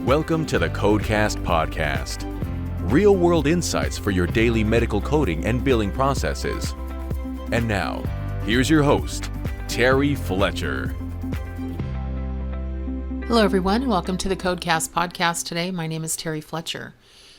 Welcome to the Codecast podcast. Real-world insights for your daily medical coding and billing processes. And now, here's your host, Terry Fletcher. Hello, everyone. Welcome to the Codecast podcast today. My name is Terry Fletcher.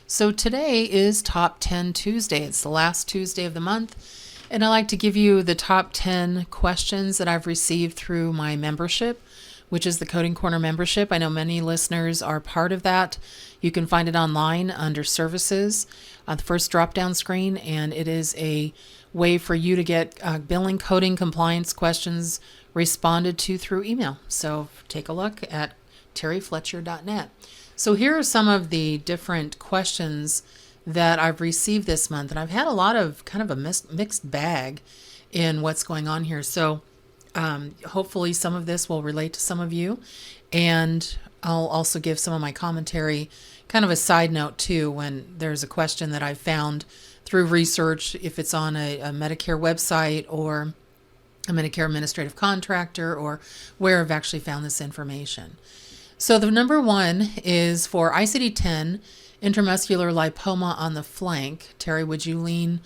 So today is Top 10 Tuesday. It's the last Tuesday of the month, and I like to give you the top 10 questions that I've received through my membership, which is the Coding Corner membership. I know many listeners are part of that. You can find it online under Services on the first drop-down screen, and it is a way for you to get billing, coding, compliance questions responded to through email. So take a look at terryfletcher.net. So here are some of the different questions that I've received this month, and I've had a lot of kind of a mixed bag in what's going on here. So hopefully some of this will relate to some of you, and I'll also give some of my commentary, kind of a side note too, when there's a question that I've found through research, if it's on a Medicare website or a Medicare administrative contractor, or where I've actually found this information. So the number one is for ICD-10, intramuscular lipoma on the flank. Terry, would you lean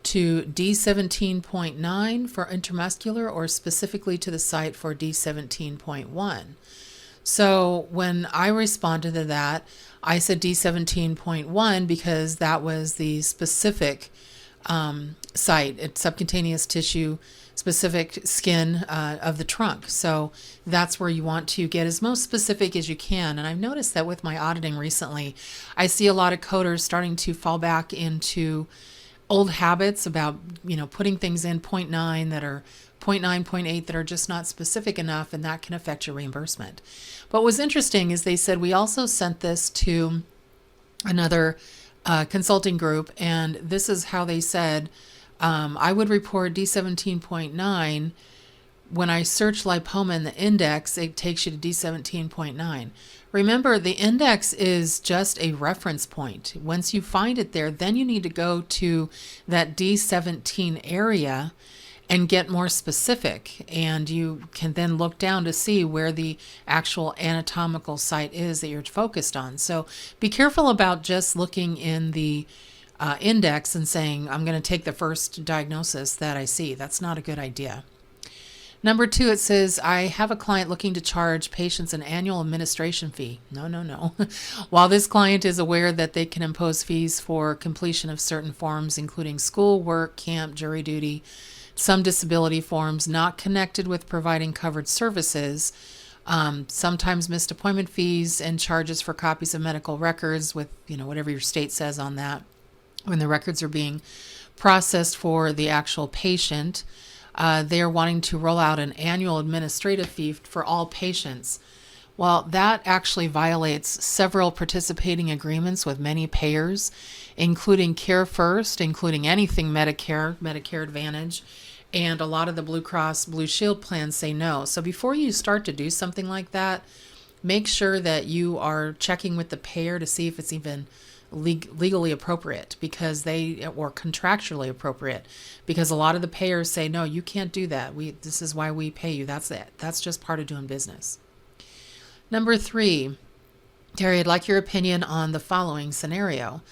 to D17.9 for intramuscular, or specifically to the site for D17.1? So when I responded to that, I said D17.1 because that was the specific site. It's subcutaneous tissue, specific skin of the trunk. So that's where you want to get as most specific as you can. And I've noticed that with my auditing recently, I see a lot of coders starting to fall back into old habits about, putting things in 0.9 that are 0.9, 0.8 that are just not specific enough, and that can affect your reimbursement. But what's interesting is they said we also sent this to another consulting group, and this is how they said, I would report D17.9. When I search lipoma in the index, it takes you to D17.9. Remember, the index is just a reference point. Once you find it there, then you need to go to that D17 area and get more specific. And you can then look down to see where the actual anatomical site is that you're focused on. So be careful about just looking in the index and saying, I'm going to take the first diagnosis that I see. That's not a good idea. Number two, it says, I have a client looking to charge patients an annual administration fee. No. While this client is aware that they can impose fees for completion of certain forms, including school, work, camp, jury duty, some disability forms not connected with providing covered services, sometimes missed appointment fees and charges for copies of medical records with, whatever your state says on that, when the records are being processed for the actual patient. They are wanting to roll out an annual administrative fee for all patients. Well, that actually violates several participating agreements with many payers, including Care First, including anything Medicare, Medicare Advantage, and a lot of the Blue Cross Blue Shield plans say no. So before you start to do something like that, make sure that you are checking with the payer to see if it's even legally appropriate, or contractually appropriate, because a lot of the payers say, no, you can't do that. This is why we pay you. That's it. That's just part of doing business. Number three, Terry, I'd like your opinion on the following scenario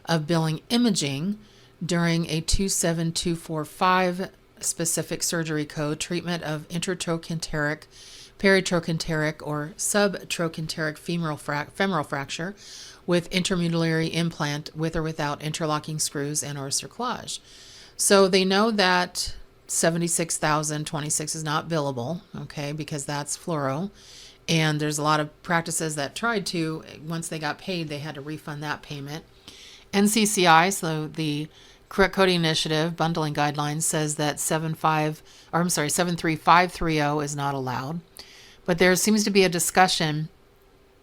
of billing imaging during a 27245 specific surgery code, treatment of intratrochanteric, peritrochanteric, or subtrochanteric femoral fracture with intramedullary implant with or without interlocking screws and or cerclage. So they know that $76,026 is not billable, okay, because that's fluoro. And there's a lot of practices that tried to, once they got paid, they had to refund that payment. NCCI, so the Correct Coding Initiative bundling guidelines, says that 73530 is not allowed. But there seems to be a discussion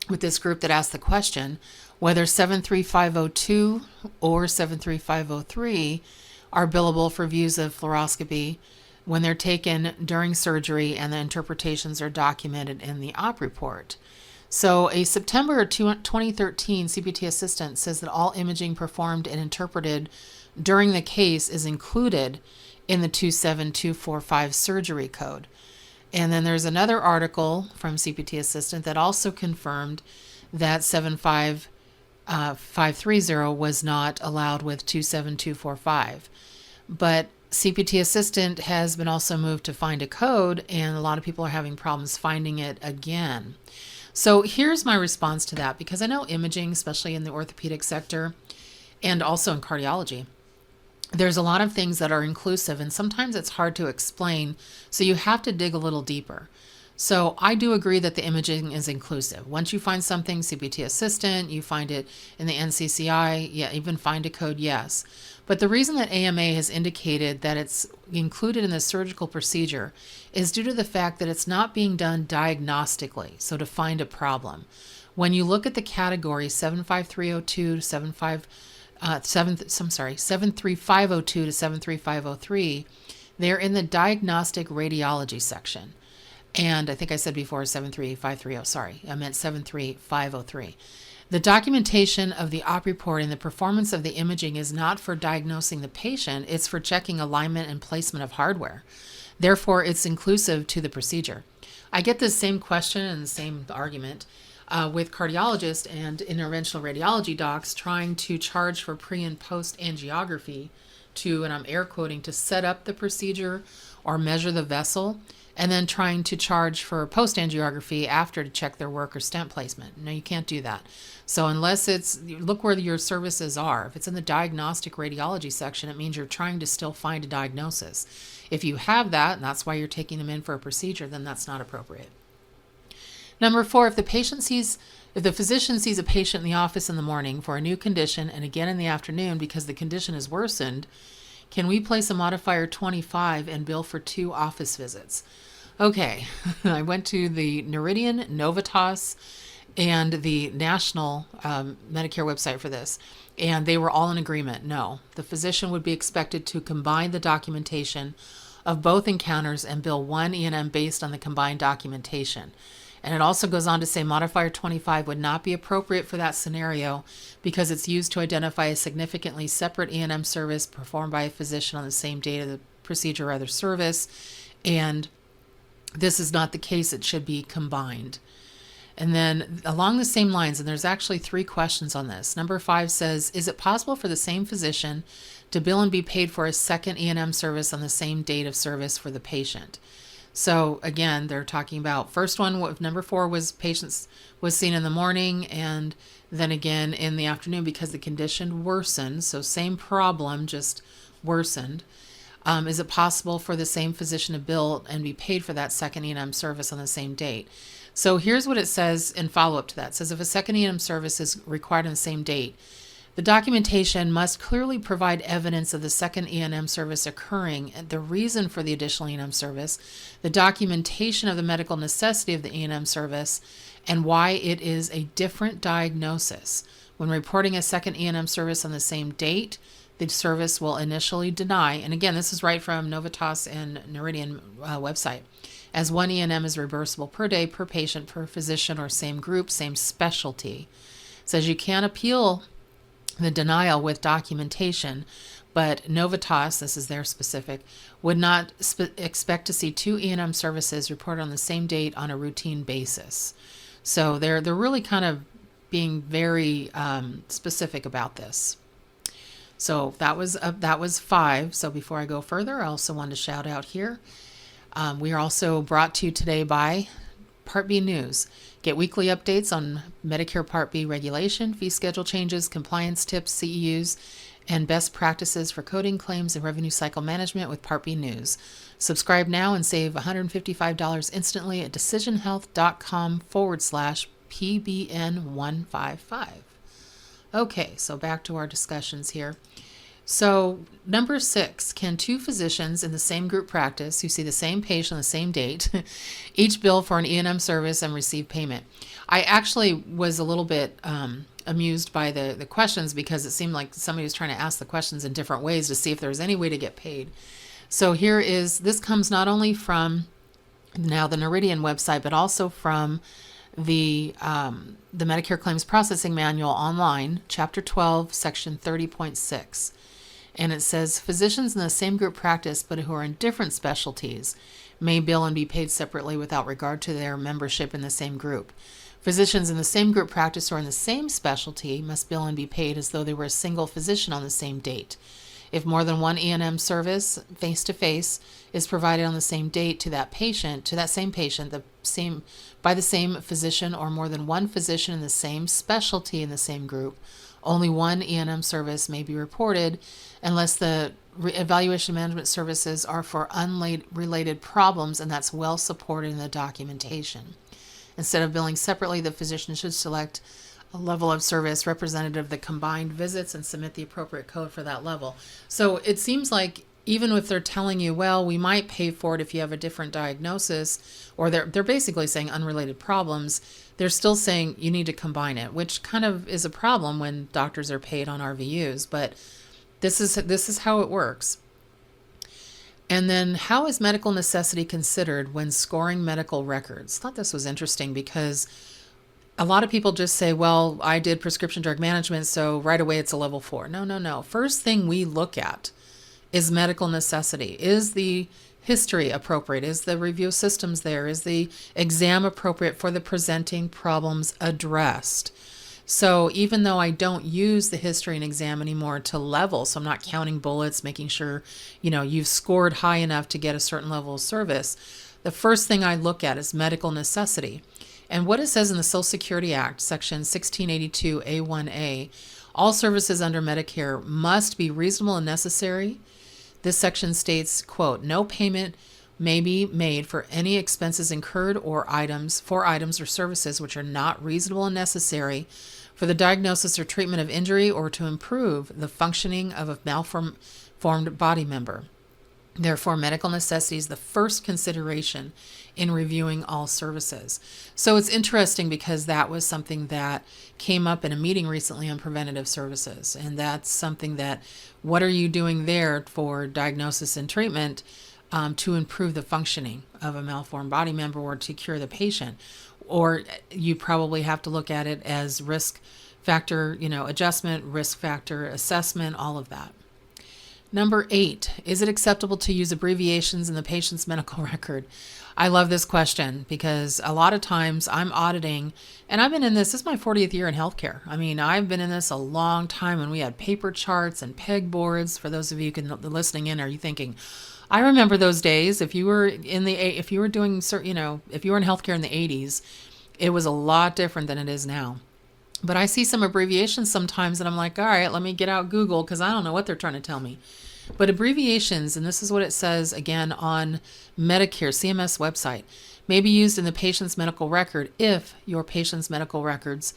with this group that asked the question whether 73502 or 73503 are billable for views of fluoroscopy when they're taken during surgery and the interpretations are documented in the op report. So a September 2013 CPT assistant says that all imaging performed and interpreted during the case is included in the 27245 surgery code. And then there's another article from CPT Assistant that also confirmed that 75530 was not allowed with 27245. But CPT Assistant has been also moved to find a code, and a lot of people are having problems finding it again. So here's my response to that, because I know imaging, especially in the orthopedic sector and also in cardiology, there's a lot of things that are inclusive, and sometimes it's hard to explain, so you have to dig a little deeper. So I do agree that the imaging is inclusive. Once you find something, CPT Assistant, you find it in the NCCI, yeah, even find a code, yes. But the reason that AMA has indicated that it's included in the surgical procedure is due to the fact that it's not being done diagnostically, so to find a problem. When you look at the category 75302 to 73502 to 73503, they're in the diagnostic radiology section. And I think I said before 73530, sorry, I meant 73503. The documentation of the op report and the performance of the imaging is not for diagnosing the patient, it's for checking alignment and placement of hardware. Therefore, it's inclusive to the procedure. I get this same question and the same argument with cardiologists and interventional radiology docs trying to charge for pre and post angiography to, and I'm air quoting, to set up the procedure or measure the vessel, and then trying to charge for post angiography after to check their work or stent placement. No, you can't do that. So unless look where your services are. If it's in the diagnostic radiology section, it means you're trying to still find a diagnosis. If you have that, and that's why you're taking them in for a procedure, then that's not appropriate. Number 4, if the physician sees a patient in the office in the morning for a new condition and again in the afternoon because the condition has worsened, can we place a modifier 25 and bill for 2 office visits? Okay, I went to the Noridian, Novitas, and the national Medicare website for this, and they were all in agreement. No, the physician would be expected to combine the documentation of both encounters and bill one E&M based on the combined documentation. And it also goes on to say modifier 25 would not be appropriate for that scenario because it's used to identify a significantly separate E&M service performed by a physician on the same date of the procedure or other service, and this is not the case. It should be combined. And then along the same lines, and there's actually 3 questions on this. Number 5 says, is it possible for the same physician to bill and be paid for a second E&M service on the same date of service for the patient? So again, they're talking about first one, number 4 was patients was seen in the morning and then again in the afternoon because the condition worsened. So same problem, just worsened. Is it possible for the same physician to bill and be paid for that second E&M service on the same date? So here's what it says in follow-up to that. It says if a second E&M service is required on the same date, the documentation must clearly provide evidence of the second E&M service occurring, and the reason for the additional E&M service, the documentation of the medical necessity of the E&M service, and why it is a different diagnosis. When reporting a second E&M service on the same date, the service will initially deny, and again, this is right from Novitas and Noridian website, as one E&M is reimbursable per day, per patient, per physician, or same group, same specialty. It says you can appeal the denial with documentation, but Novitas, this is their specific, would not expect to see 2 E&M services reported on the same date on a routine basis. So they're really kind of being very specific about this. So that was 5. So before I go further, I also wanted to shout out here. We are also brought to you today by Part B News. Get weekly updates on Medicare Part B regulation, fee schedule changes, compliance tips, CEUs, and best practices for coding, claims, and revenue cycle management with Part B News. Subscribe now and save $155 instantly at decisionhealth.com/PBN155. Okay, so back to our discussions here. So number 6, can 2 physicians in the same group practice who see the same patient on the same date each bill for an E&M service and receive payment? I actually was a little bit amused by the questions because it seemed like somebody was trying to ask the questions in different ways to see if there was any way to get paid. So this comes not only from now the Noridian website, but also from the Medicare Claims Processing Manual online, Chapter 12, Section 30.6. And it says, physicians in the same group practice but who are in different specialties may bill and be paid separately without regard to their membership in the same group. Physicians in the same group practice or in the same specialty must bill and be paid as though they were a single physician on the same date. If more than one E&M service face-to-face is provided on the same date to that same patient, by the same physician or more than one physician in the same specialty in the same group, only one E&M service may be reported unless the evaluation management services are for unrelated problems, and that's well supported in the documentation. Instead of billing separately, the physician should select a level of service representative of the combined visits and submit the appropriate code for that level. So it seems like even if they're telling you, well, we might pay for it if you have a different diagnosis, or they're basically saying unrelated problems, they're still saying you need to combine it, which kind of is a problem when doctors are paid on RVUs, but this is how it works. And then, how is medical necessity considered when scoring medical records? I thought this was interesting because a lot of people just say, well, I did prescription drug management, so right away it's a level 4. No. First thing we look at is medical necessity. Is the history appropriate? Is the review systems there? Is the exam appropriate for the presenting problems addressed? So even though I don't use the history and exam anymore to level, so I'm not counting bullets, making sure, you've scored high enough to get a certain level of service, the first thing I look at is medical necessity. And what it says in the Social Security Act, Section 1682A1A, all services under Medicare must be reasonable and necessary. This section states, quote, no payment may be made for any expenses incurred for items or services which are not reasonable and necessary for the diagnosis or treatment of injury or to improve the functioning of a malformed body member. Therefore, medical necessity is the first consideration in reviewing all services. So it's interesting because that was something that came up in a meeting recently on preventative services. And that's something that, what are you doing there for diagnosis and treatment to improve the functioning of a malformed body member or to cure the patient? Or you probably have to look at it as risk factor, adjustment, risk factor assessment, all of that. Number 8, is it acceptable to use abbreviations in the patient's medical record? I love this question because a lot of times I'm auditing, and I've been in this is my 40th year in healthcare. I mean, I've been in this a long time when we had paper charts and peg-boards. For those of you listening in, are you thinking, I remember those days. If you were in if you were in healthcare in the 80s, it was a lot different than it is now. But I see some abbreviations sometimes and I'm like, all right, let me get out Google because I don't know what they're trying to tell me. But abbreviations, and this is what it says again on Medicare, CMS website, may be used in the patient's medical record if your patient's medical records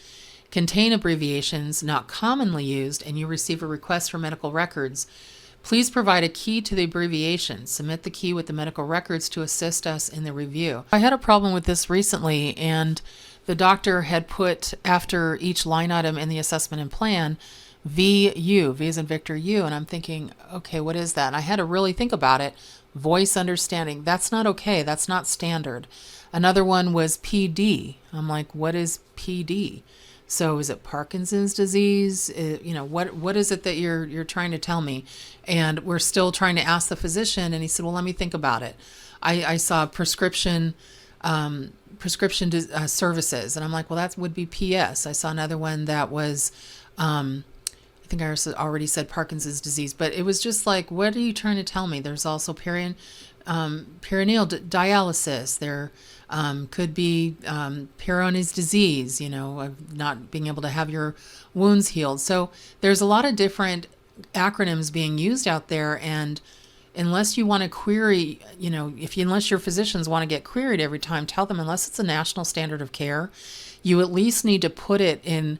contain abbreviations not commonly used and you receive a request for medical records. Please provide a key to the abbreviation. Submit the key with the medical records to assist us in the review. I had a problem with this recently, and the doctor had put after each line item in the assessment and plan, VU, V as in Victor U, and I'm thinking, okay, what is that? And I had to really think about it. Voice understanding. That's not okay. That's not standard. Another one was PD. I'm like, what is PD? So is it Parkinson's disease? What is it that you're trying to tell me? And we're still trying to ask the physician, and he said, well, let me think about it. I saw prescription services, and I'm like, well, that would be PS. I saw another one that was, I think I already said Parkinson's disease, but it was just like, what are you trying to tell me? There's also perineal dialysis. There could be Peyronie's disease, of not being able to have your wounds healed. So there's a lot of different acronyms being used out there, and unless you want to query, unless your physicians want to get queried every time, tell them unless it's a national standard of care, you at least need to put it in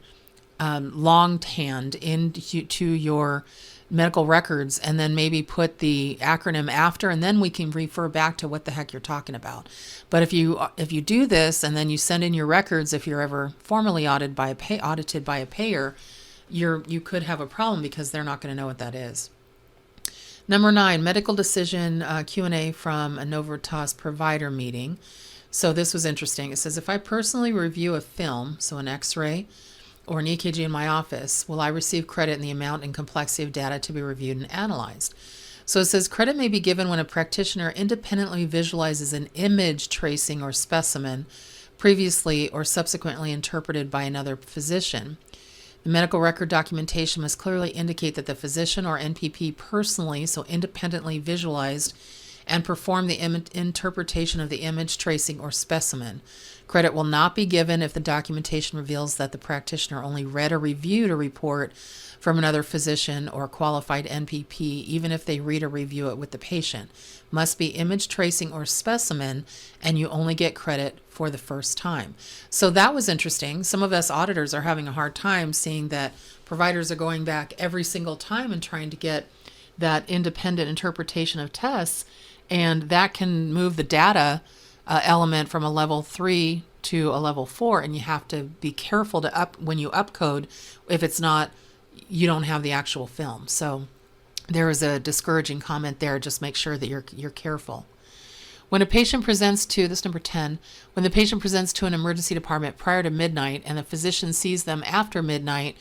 longhand into your medical records, and then maybe put the acronym after, and then we can refer back to what the heck you're talking about. But if you do this and then you send in your records, if you're ever formally audited by a payer, you could have a problem because they're not going to know what that is. Number 9, medical decision Q&A from a Novitas provider meeting. So this was interesting. It says, if I personally review a film, so an X-ray or an EKG in my office, will I receive credit in the amount and complexity of data to be reviewed and analyzed? So it says credit may be given when a practitioner independently visualizes an image tracing or specimen previously or subsequently interpreted by another physician. The medical record documentation must clearly indicate that the physician or NPP personally, so independently visualized and performed the interpretation of the image, tracing, or specimen. Credit will not be given if the documentation reveals that the practitioner only read or reviewed a report from another physician or qualified NPP, even if they read or review it with the patient. Must be image, tracing, or specimen, and you only get credit for the first time. So that was interesting. Some of us auditors are having a hard time seeing that providers are going back every single time and trying to get that independent interpretation of tests, and that can move the data element from a level 3 to a level 4, and you have to be careful to when you upcode if it's not, you don't have the actual film. So there is a discouraging comment there. Just make sure that you're careful. When a patient presents to, this number 10, when the patient presents to an emergency department prior to midnight and the physician sees them after midnight,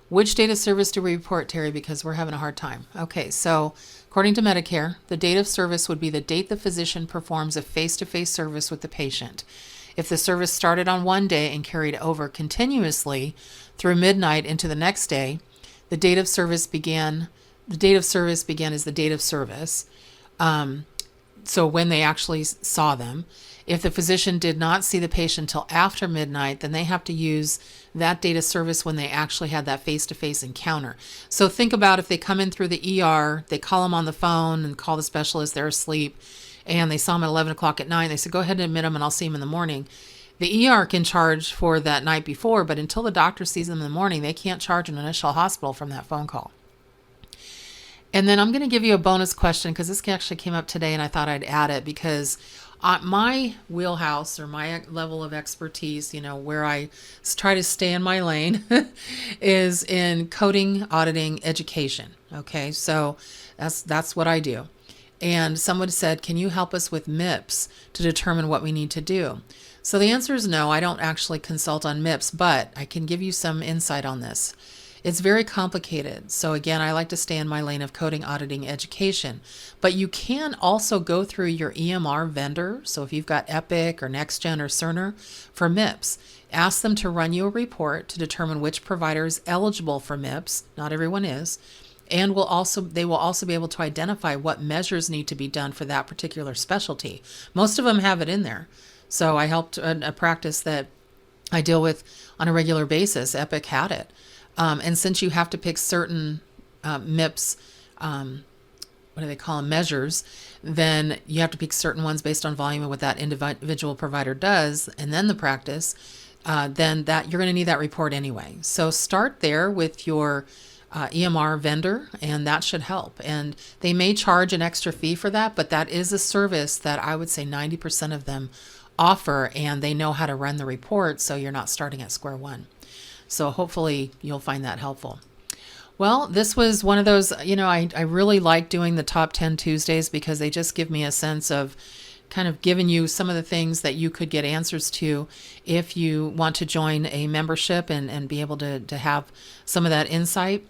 which date of service do we report, Terry? Because we're having a hard time. Okay, so according to Medicare, the date of service would be the date the physician performs a face-to-face service with the patient. If the service started on one day and carried over continuously through midnight into the next day, the date of service began is the date of service. So when they actually saw them. If the physician did not see the patient until after midnight, then they have to use that date of service when they actually had that face-to-face encounter. So think about if they come in through the ER, they call them on the phone and call the specialist, they're asleep, and they saw them at 11 o'clock at night. They said, go ahead and admit them and I'll see them in the morning. The ER can charge for that night before, but until the doctor sees them in the morning, they can't charge an initial hospital from that phone call. And then I'm going to give you a bonus question because this actually came up today and I thought I'd add it because my wheelhouse or my level of expertise, where I try to stay in my lane is in coding, auditing, education. Okay, so that's what I do. And someone said, can you help us with MIPS to determine what we need to do? So the answer is no, I don't actually consult on MIPS, but I can give you some insight on this. It's very complicated. So again, I like to stay in my lane of coding, auditing, education. But you can also go through your EMR vendor. So if you've got Epic or NextGen or Cerner for MIPS, ask them to run you a report to determine which provider is eligible for MIPS. Not everyone is. And they will also be able to identify what measures need to be done for that particular specialty. Most of them have it in there. So I helped a practice that I deal with on a regular basis. Epic had it. And since you have to pick certain MIPS, what do they call them, measures, then you have to pick certain ones based on volume of what that individual provider does, and then the practice, then that you're going to need that report anyway. So start there with your EMR vendor, and that should help. And they may charge an extra fee for that, but that is a service that I would say 90% of them offer, and they know how to run the report, so you're not starting at square one. So hopefully you'll find that helpful. Well, this was one of those, I really like doing the top 10 Tuesdays because they just give me a sense of kind of giving you some of the things that you could get answers to if you want to join a membership and be able to have some of that insight.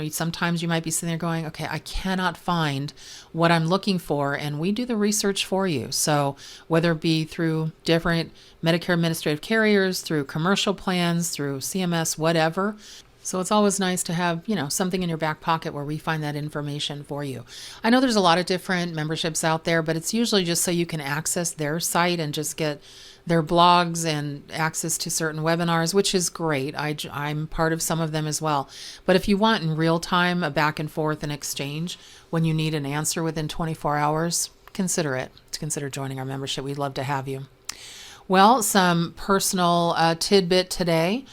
Sometimes you might be sitting there going, okay, I cannot find what I'm looking for, and we do the research for you. So whether it be through different Medicare administrative carriers, through commercial plans, through CMS, whatever. So it's always nice to have, something in your back pocket where we find that information for you. I know there's a lot of different memberships out there, but it's usually just so you can access their site and just get their blogs and access to certain webinars, which is great. I'm part of some of them as well. But if you want in real time a back and forth and exchange when you need an answer within 24 hours, consider joining our membership. We'd love to have you. Well, some personal tidbit today.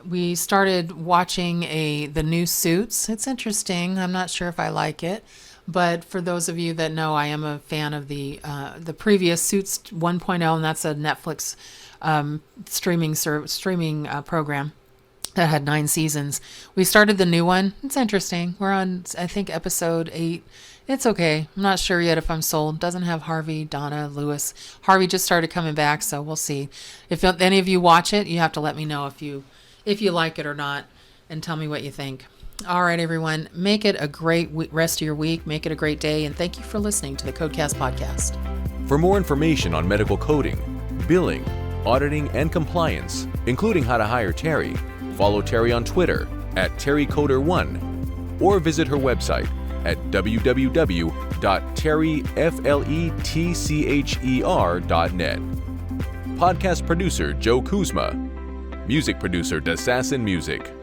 We started watching the new Suits. It's interesting. I'm not sure if I like it. But for those of you that know, I am a fan of the previous Suits 1.0, and that's a Netflix streaming program that had 9 seasons. We started the new one. It's interesting. We're on, I think, episode 8. It's okay. I'm not sure yet if I'm sold. Doesn't have Harvey, Donna, Lewis. Harvey just started coming back, so we'll see. If any of you watch it, you have to let me know if you like it or not, and tell me what you think. All right, everyone, make it a great rest of your week. Make it a great day. And thank you for listening to the Codecast podcast. For more information on medical coding, billing, auditing, and compliance, including how to hire Terry, follow Terry on Twitter at TerryCoder1 or visit her website at www.terryfletcher.net. Podcast producer Joe Kuzma. Music producer Dassassin Music.